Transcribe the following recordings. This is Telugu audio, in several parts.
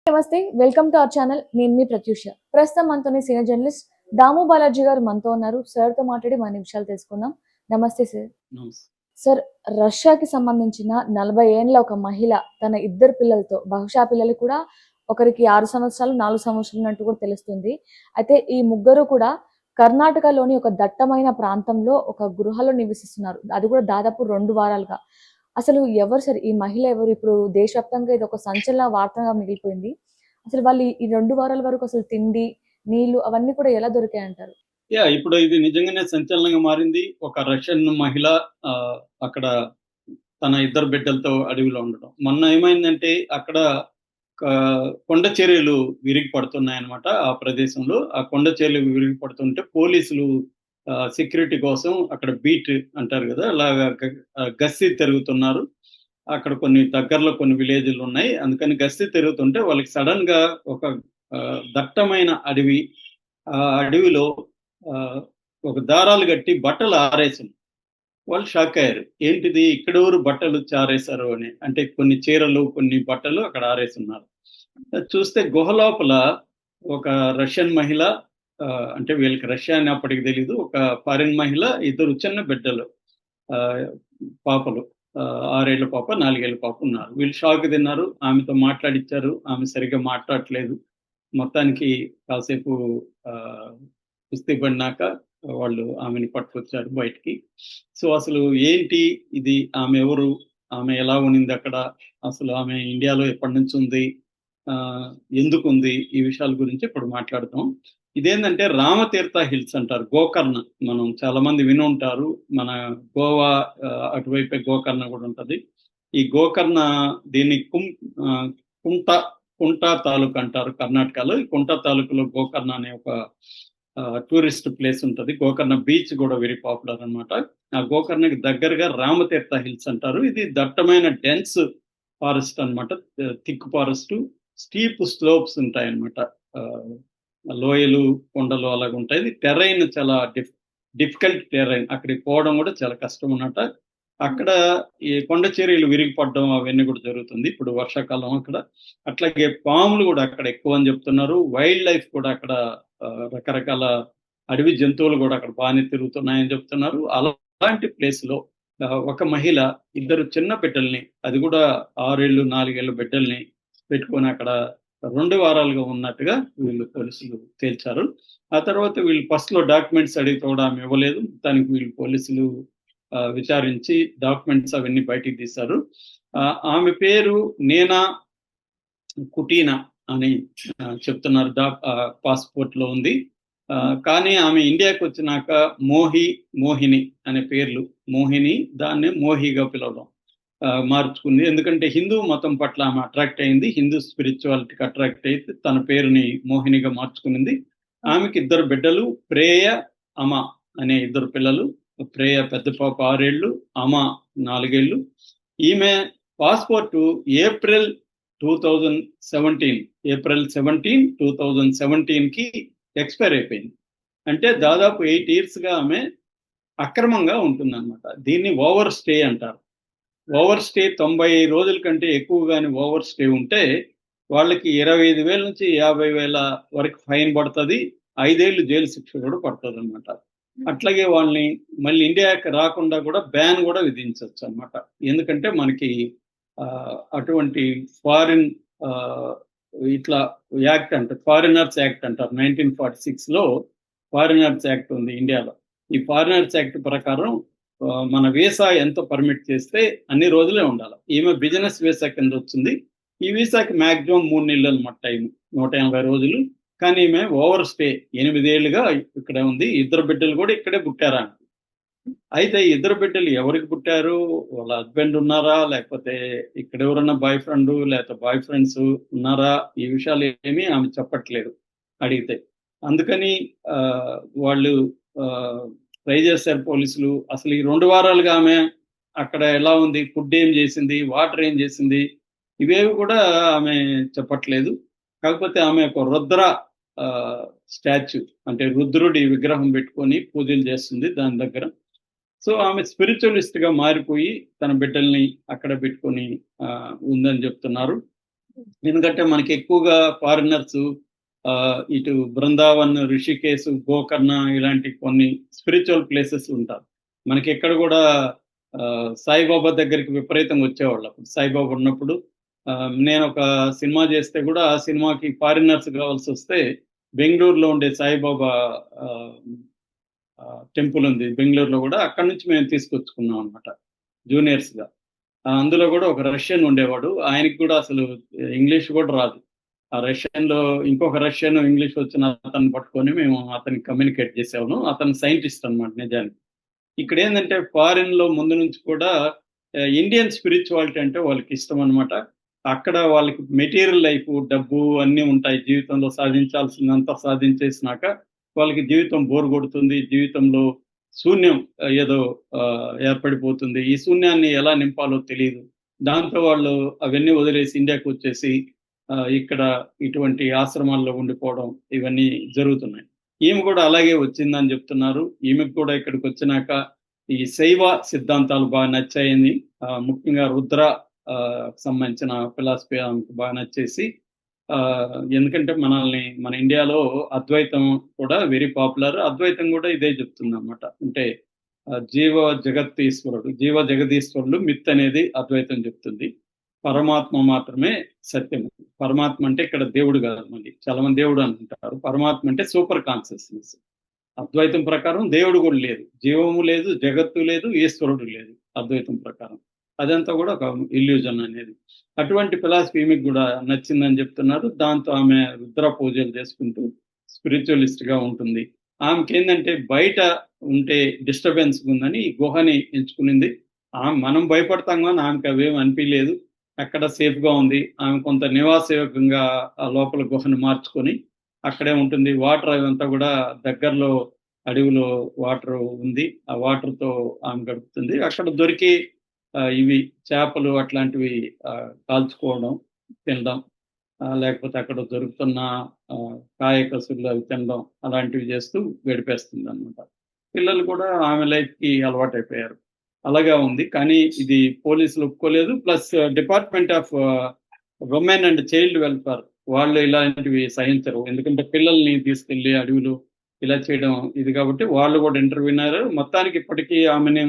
నమస్తే. Welcome to our channel. నేను మీ ప్రత్యూష. ప్రస్తుతం మనతోని సీనియర్ జర్నలిస్ట్ దాము బాలాజీ గారు మనతో ఉన్నారు. సార్‌తో మాట్లాడి మరిన్ని విషయాలు తెలుసుకుందాం. నమస్తే సార్. నమస్తే. సార్, రష్యాకి సంబంధించిన 40 ఏండ్ల ఒక మహిళ తన ఇద్దరు పిల్లలతో, బహుశా పిల్లలు కూడా ఒకరికి 6 సంవత్సరాలు, 4 సంవత్సరాలు ఉన్నట్టు కూడా తెలుస్తుంది. అయితే ఈ ముగ్గురు కూడా కర్ణాటకలోని ఒక దట్టమైన ప్రాంతంలో ఒక గృహలో నివసిస్తున్నారు. అది కూడా దాదాపు 2 వారాలుగా. అసలు ఎవరు సార్ ఈ మహిళ ఎవరు? ఇప్పుడు దేశవ్యాప్తంగా ఇదొక సంచలన వార్తగా మిగిలిపోయింది. అసలు వాళ్ళు ఈ 2 వారాల వరకు అసలు తిండి, నీళ్లు అవన్నీ కూడా ఎలా దొరికాయంటారు? ఇప్పుడు ఇది నిజంగానే సంచలనంగా మారింది. ఒక రష్యన్ మహిళ అక్కడ తన ఇద్దరు బిడ్డలతో అడవిలో ఉండడం. మొన్న ఏమైందంటే అక్కడ కొండ చర్యలు విరిగి పడుతున్నాయన్నమాట ఆ ప్రదేశంలో. ఆ కొండ చర్యలు విరిగి పడుతుంటే పోలీసులు సెక్యూరిటీ కోసం అక్కడ బీట్ అంటారు గదా! అలాగా గస్తీ తిరుగుతున్నారు. అక్కడ కొన్ని దగ్గరలో కొన్ని విలేజ్‌లు ఉన్నాయి. అందుకని గస్తీ తిరుగుతుంటే వాళ్ళకి సడెన్‌గా ఒక దట్టమైన అడవి. ఆ అడవిలో ఆహ్, ఒక దారాలు గట్టి బట్టలు ఆరేసింది. వాళ్ళు షాక్ అయ్యారు. ఏంటిది ఇక్కడెవరు బట్టలు ఆరేశారు అని. అంటే కొన్ని చీరలు, కొన్ని బట్టలు అక్కడ ఆరేసున్నారు. అది చూస్తే గుహ లోపల ఒక రష్యన్ మహిళ, అంటే వీళ్ళకి రష్యా అని అప్పటికి తెలీదు. ఒక ఫారిన్ మహిళ, ఇద్దరు చిన్న బిడ్డలు, ఆహ్, పాపలు. 6 ఏళ్ల పాప, 4 ఏళ్ల పాప ఉన్నారు. వీళ్ళు షాక్ తిన్నారు. ఆమెతో మాట్లాడిచ్చారు. ఆమె సరిగ్గా మాట్లాడట్లేదు. మొత్తానికి కాసేపు ఆహ్, కుస్తీ పడినాక వాళ్ళు ఆమెని పట్టుకొచ్చారు బయటికి. సో, అసలు ఏంటి ఇది? ఆమె ఎవరు? ఆమె ఎలా ఉన్నిందక్కడ? అసలు ఆమె ఇండియాలో ఎప్పటినుంచుంది? ఆహ్, ఎందుకుంది? ఈ విషయాల గురించి ఇప్పుడు మాట్లాడదాం. ఇదేందంటే రామతీర్థ హిల్స్ అంటారు. గోకర్ణ. మనం చాలా మంది వినుంటారు. మన గోవా అటువైపే గోకర్ణ గూడా ఉంటది. ఈ గోకర్ణ దీన్ని ఆహ్, కుంట కుంటా తాలూకా అంటారు కర్ణాటకలో. ఈ కుంటా తాలూకాలో గోకర్ణ అనే ఒక టూరిస్ట్ ప్లేస్ ఉంటది. గోకర్ణ బీచ్ గూడా వెరీ పాపులర్ అన్నమాట. ఆ గోకర్ణకి దగ్గరగా రామతీర్థ హిల్స్ అంటారు. ఇది దట్టమైన డెన్స్ ఫారెస్ట్ అన్నమాట. Thick forest. స్టీప్ స్లోప్స్ ఉంటాయన్నమాట. ఆహ్, లోయలు, కొండలు అలాగుంటాయి. ఇది టెర్రైన్ చాలా డిఫికల్ట్ టెర్రైన్. అక్కడికి పోవడం గూడా చాలా కష్టం అన్నమాట. అక్కడ ఈ కొండ చర్యలు విరిగిపడడం అవన్నీ కూడా జరుగుతుంది. ఇప్పుడు వర్షాకాలం అక్కడ. అట్లాగే పాములు గూడా అక్కడ ఎక్కువని జెప్తున్నారు. వైల్డ్ లైఫ్ కూడా అక్కడ రకరకాల అడవి జంతువులు గూడా అక్కడ బానే తిరుగుతున్నాయని జెప్తున్నారు. అలాంటి ప్లేస్‌లో ఒక మహిళ ఇద్దరు చిన్న బిడ్డల్ని, అది గూడా 6 ఏళ్ళు, 4 ఏళ్ల బిడ్డల్ని పెట్టుకొని అక్కడ 2 వారాలుగా ఉన్నట్టుగా వీళ్ళు పోలీసులు తేల్చారు. ఆ తర్వాత వీళ్ళు ఫస్ట్‌లో డాక్యుమెంట్స్ అడిగితే కూడా ఆమె ఇవ్వలేదు. దానికి వీళ్ళు పోలీసులు విచారించి డాక్యుమెంట్స్ అవన్నీ బయటికి తీశారు. ఆమె పేరు నేనా కుటీనా అని చెప్తున్నారు. పాస్‌పోర్ట్‌లో ఉంది. కానీ ఆమె ఇండియాకొచ్చినాక మోహిని అనే పేర్లు. మోహిని, దాన్నే మోహిగా పిలవడం మార్చుకుంది. ఎందుకంటే హిందూ మతం పట్ల ఆమె అట్రాక్ట్ అయింది. హిందూ స్పిరిచువాలిటీకి అట్రాక్ట్ అయితే తన పేరుని మోహినిగా మార్చుకునింది. ఆమెకి ఇద్దరు బిడ్డలు, ప్రేయ, అమ అనే ఇద్దరు పిల్లలు. ప్రేయ పెద్ద పాప 6 ఏళ్ళు, అమ 4 ఏళ్ళు. ఈమె పాస్‌పోర్టు ఏప్రిల్ 2017 ఏప్రిల్ 17, 2017కి ఎక్స్‌పైర్ అయిపోయింది. అంటే దాదాపు 8 ఇయర్స్‌గా ఆమె అక్రమంగా ఉంటుందన్నమాట. దీన్ని ఓవర్ స్టే అంటారు. ఓవర్ స్టే 90 రోజుల కంటే ఎక్కువ గాని ఓవర్ స్టే ఉంటే వాళ్ళకి 25,000 నుంచి 50,000 వరకు ఫైన్ పడతది. 5 ఏళ్ళు జైలు శిక్ష కూడా పడతదన్నమాట. అట్లాగే వాళ్ళని మళ్ళీ ఇండియాకి రాకుండా కూడా బ్యాన్ కూడా విధించొచ్చన్నమాట. ఎందుకంటే మనకి అటువంటి ఫారిన్ ఆహ్, ఇట్లా యాక్ట్ అంటారు. ఫారినర్స్ యాక్ట్ అంటారు. 1946లో ఫారినర్స్ యాక్ట్ ఉంది ఇండియాలో. ఈ ఫారినర్స్ యాక్ట్ ప్రకారం మన వీసా ఎంత పర్మిట్ చేస్తే అన్ని రోజులే ఉండాలి. ఈమె బిజినెస్ వీసా కింద వచ్చింది. ఈ వీసాకి మాక్సిమం 3 నెలలు అన్నమాట టైం. 180 రోజులు. కానీ ఈమె ఓవర్ స్టే 8 ఏళ్లుగా ఇక్కడే ఉంది. ఇద్దరు బిడ్డలు కూడా ఇక్కడే పుట్టారామె. అయితే ఇద్దరు బిడ్డలు ఎవరికి పుట్టారు? వాళ్ళ హస్బెండ్ ఉన్నారా? లేకపోతే ఇక్కడ ఎవరన్నా బాయ్ ఫ్రెండ్ లేకపోతే బాయ్ ఫ్రెండ్స్ ఉన్నారా? ఈ విషయాలు ఏమీ ఆమె చెప్పట్లేదు అడిగితే. అందుకని వాళ్ళు ఆహ్, ట్రై చేశారు పోలీసులు. అసలు ఈ 2 వారాలుగా ఆమె అక్కడ ఎలా ఉంది? ఫుడ్ ఏం చేసింది? వాటర్ ఏం చేసింది? ఇవేవి కూడా ఆమె చెప్పట్లేదు. కాకపోతే ఆమె ఒక రుద్ర ఆహ్, స్టాచ్యూ, అంటే రుద్రుడి విగ్రహం పెట్టుకొని పూజలు చేస్తుంది దాని దగ్గర. సో, ఆమె స్పిరిచువలిస్ట్‌గా మారిపోయి తన బిడ్డల్ని అక్కడ పెట్టుకొని ఉందని చెప్తున్నారు. ఎందుకంటే మనకి ఎక్కువగా ఫారినర్స్ ఇటు బృందావన్, రిషికేశ్, గోకర్ణ ఇలాంటి కొన్ని స్పిరిచువల్ ప్లేసెస్ ఉంటారు. మనకి ఎక్కడ కూడా సాయిబాబా దగ్గరికి విపరీతంగా వచ్చేవాళ్ళు. అప్పుడు సాయిబాబా ఉన్నప్పుడు నేను ఒక సినిమా చేస్తే కూడా ఆ సినిమాకి ఫారినర్స్ కావాల్సి వస్తే బెంగళూరులో ఉండే సాయిబాబా టెంపుల్ ఉంది బెంగళూరులో కూడా, అక్కడి నుంచి మేము తీసుకొచ్చుకున్నాం అనమాట జూనియర్స్గా. అందులో కూడా ఒక రష్యన్ ఉండేవాడు. ఆయనకి కూడా అసలు ఇంగ్లీష్ కూడా రాదు. ఆ రష్యన్‌లో ఇంకొక రష్యన్ ఇంగ్లీష్ వచ్చిన అతన్ని పట్టుకొని మేము అతనికి కమ్యూనికేట్ చేసాము. అతను సైంటిస్ట్ అన్నమాట నిజానికి. ఇక్కడేందంటే ఫారిన్‌లో ముందు నుంచి కూడా ఇండియన్ స్పిరిచువాలిటీ అంటే వాళ్ళకి ఇష్టం అన్నమాట. అక్కడ వాళ్ళకి మెటీరియల్ లైఫ్, డబ్బు అన్నీ ఉంటాయి. జీవితంలో సాధించాల్సిందంతా సాధించేసినాక వాళ్ళకి జీవితం బోర్ కొడుతుంది. జీవితంలో శూన్యం ఏదో ఏర్పడిపోతుంది. ఈ శూన్యాన్ని ఎలా నింపాలో తెలీదు. దాంతో వాళ్ళు అవన్నీ వదిలేసి ఇండియాకొచ్చేసి ఇక్కడ ఇటువంటి ఆశ్రమాల్లో ఉండిపోవడం ఇవన్నీ జరుగుతున్నాయి. ఈమె కూడా అలాగే వచ్చిందని చెప్తున్నారు. ఈమెకు కూడా ఇక్కడికొచ్చినాక ఈ శైవ సిద్ధాంతాలు బాగా నచ్చాయని, ముఖ్యంగా రుద్ర సంబంధించిన ఫిలాసఫీ ఆమెకు బాగా నచ్చేసి, ఎందుకంటే మన ఇండియాలో అద్వైతం కూడా వెరీ పాపులర్. అద్వైతం కూడా ఇదే చెప్తుందన్నమాట. అంటే జీవ జగదీశ్వరుడు మిత్ అనేది అద్వైతం చెప్తుంది. పరమాత్మ మాత్రమే సత్యము. పరమాత్మ అంటే ఇక్కడ దేవుడు కాదు, మళ్ళీ చాలా మంది దేవుడు అనుకుంటారు. పరమాత్మ అంటే సూపర్ కాన్షియస్నెస్. అద్వైతం ప్రకారం దేవుడు కూడా లేదు, జీవము లేదు, జగత్తు లేదు, ఈశ్వరుడు లేదు అద్వైతం ప్రకారం. అదంతా కూడా ఒక ఇల్యూజన్ అనేది. అటువంటి ఫిలాసఫీ మీకు కూడా నచ్చిందని చెప్తున్నారు. దాంతో ఆమె రుద్ర పూజలు చేసుకుంటూ స్పిరిచువలిస్ట్ గా ఉంటుంది. ఆమెకి ఏంటంటే బయట ఉంటే డిస్టర్బెన్స్ ఉందని ఈ గుహని ఎంచుకునింది. మనం భయపడతాం కానీ ఆమెకి అవేం అనిపించలేదు. అక్కడ సేఫ్ గా ఉంది. ఆమె కొంత నివాసయోగ్యంగా ఆ లోపల గుహను మార్చుకొని అక్కడే ఉంటుంది. వాటర్ అదంతా కూడా దగ్గరలో అడవిలో వాటర్ ఉంది. ఆ వాటర్ తో ఆమె గడుపుతుంది. అక్కడ దొరికి ఇవి చేపలు అట్లాంటివి కాల్చుకోవడం, తినడం, లేకపోతే అక్కడ దొరుకుతున్న కాయ కసులు అవి తినడం అలాంటివి చేస్తూ గడిపేస్తుంది అన్నమాట. పిల్లలు కూడా ఆమె లైఫ్‌కి అలవాటైపోయారు. అలాగా ఉంది. కానీ ఇది పోలీసులు ఒప్పుకోలేదు. Plus department of women and child welfare వాళ్ళు ఇలాంటివి సహించరు. ఎందుకంటే పిల్లల్ని తీసుకెళ్ళి అడవిలో ఇలా చేయడం ఇది కాబట్టి వాళ్ళు కూడా ఇంటర్వ్యూన్ అయ్యారు. మొత్తానికి ఇప్పటికీ ఆమెని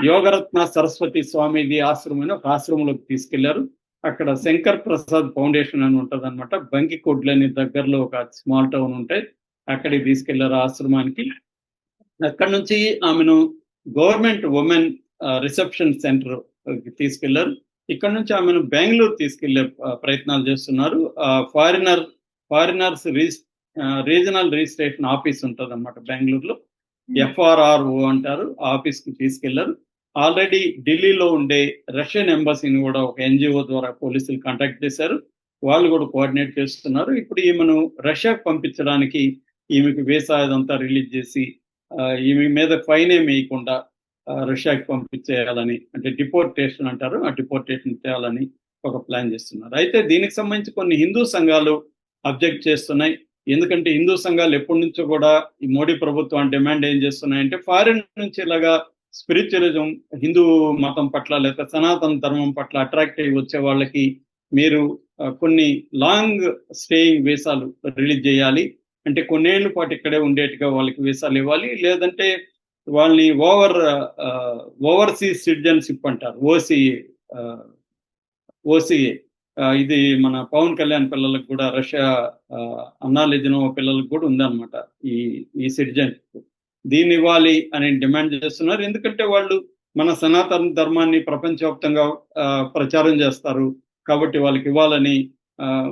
యోగరత్న సరస్వతి స్వామీజీ ఆశ్రమం అని ఒక ఆశ్రమంలోకి తీసుకెళ్లారు. అక్కడ శంకర్ ప్రసాద్ ఫౌండేషన్ అని ఉంటదన్నమాట. బంకికోట్లని దగ్గరలో ఒక స్మాల్ టౌన్ ఉంటే అక్కడికి తీసుకెళ్లారు ఆశ్రమానికి. అక్కడి నుంచి ఆమెను గవర్నమెంట్ ఉమెన్ రిసెప్షన్ సెంటర్ తీసుకెళ్లారు. ఇక్కడ నుంచి ఆమెను బెంగళూరు తీసుకెళ్లే ప్రయత్నాలు చేస్తున్నారు. ఫారినర్స్ రీజనల్ రిజిస్ట్రేషన్ ఆఫీస్ ఉంటుంది అన్నమాట బెంగళూరులో. FRRO అంటారు. ఆ ఆఫీస్ కి తీసుకెళ్లారు. ఆల్రెడీ ఢిల్లీలో ఉండే రష్యన్ ఎంబసీని కూడా ఒక NGO ద్వారా పోలీసులు కాంటాక్ట్ చేశారు. వాళ్ళు కూడా కోఆర్డినేట్ చేస్తున్నారు. ఇప్పుడు ఈమెను రష్యాకు పంపించడానికి ఈమెకు వీసా ఇదంతా రిలీజ్ చేసి ఈమె మీద ఫైన్ ఏమి వేయకుండా రష్యాకి పంపించేయాలని, అంటే డిపోర్టేషన్ అంటారు, ఆ డిపోర్టేషన్ చేయాలని ఒక ప్లాన్ చేస్తున్నారు. అయితే దీనికి సంబంధించి కొన్ని హిందూ సంఘాలు అబ్జెక్ట్ చేస్తున్నాయి. ఎందుకంటే హిందూ సంఘాలు ఎప్పటి నుంచో కూడా ఈ మోడీ ప్రభుత్వం డిమాండ్ ఏం చేస్తున్నాయంటే ఫారిన్ నుంచి ఇలాగా స్పిరిచువలిజం, హిందూ మతం పట్ల లేదా సనాతన ధర్మం పట్ల అట్రాక్ట్ అయ్యి వచ్చే వాళ్ళకి మీరు కొన్ని లాంగ్ స్టేయింగ్ వీసాలు రిలీజ్ చేయాలి. అంటే కొన్నేళ్ల పాటు ఇక్కడే ఉండేట్టుగా వాళ్ళకి వీసాలు ఇవ్వాలి. లేదంటే వాళ్ళని ఓవర్సీస్ సిటిజన్షిప్ అంటారు, ఓసీఏ. ఇది మన పవన్ కళ్యాణ్ పిల్లలకు కూడా, రష్యా అన్నాలిజినో పిల్లలకు కూడా ఉందన్నమాట ఈ సిటిజన్షిప్. దీన్ని ఇవ్వాలి అని డిమాండ్ చేస్తున్నారు. ఎందుకంటే వాళ్ళు మన సనాతన ధర్మాన్ని ప్రపంచవ్యాప్తంగా ప్రచారం చేస్తారు కాబట్టి వాళ్ళకి ఇవ్వాలని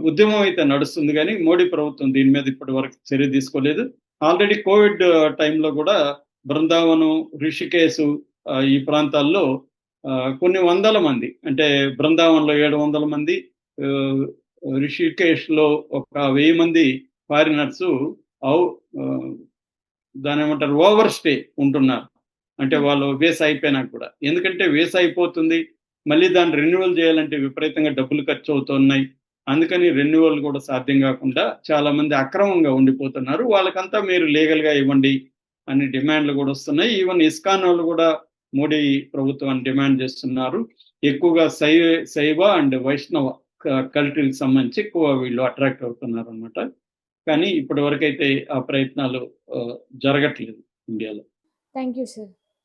ఉద్యమం అయితే నడుస్తుంది. కానీ మోడీ ప్రభుత్వం దీని మీద ఇప్పటి వరకు చర్య తీసుకోలేదు. ఆల్రెడీ కోవిడ్ టైంలో కూడా బృందావనం, రిషికేశు ఈ ప్రాంతాల్లో కొన్ని వందల మంది, అంటే బృందావనంలో 700 మంది, రిషికేశ్లో ఒక 1000 మంది ఫారినర్స్ దాని ఏమంటారు ఓవర్ స్టే ఉంటున్నారు. అంటే వాళ్ళు వీసా అయిపోయినా కూడా. ఎందుకంటే వీసా అయిపోతుంది, మళ్ళీ దాన్ని రెన్యువల్ చేయాలంటే విపరీతంగా డబ్బులు ఖర్చు అవుతున్నాయి. అందుకని రెన్యువల్ కూడా సాధ్యం కాకుండా చాలా మంది అక్రమంగా ఉండిపోతున్నారు. వాళ్ళకంతా మీరు లీగల్గా ఇవ్వండి అని డిమాండ్లు కూడా వస్తున్నాయి. ఈవెన్ ఇస్కాన్ వాళ్ళు కూడా మోడీ ప్రభుత్వాన్ని డిమాండ్ చేస్తున్నారు. ఎక్కువగా శైవ అండ్ వైష్ణవ కల్ట్రీకి సంబంధించి ఎక్కువ వీళ్ళు అట్రాక్ట్ అవుతున్నారనమాట. కానీ ఇప్పటి వరకైతే ఆ ప్రయత్నాలు జరగట్లేదు ఇండియాలో. Thank you sir.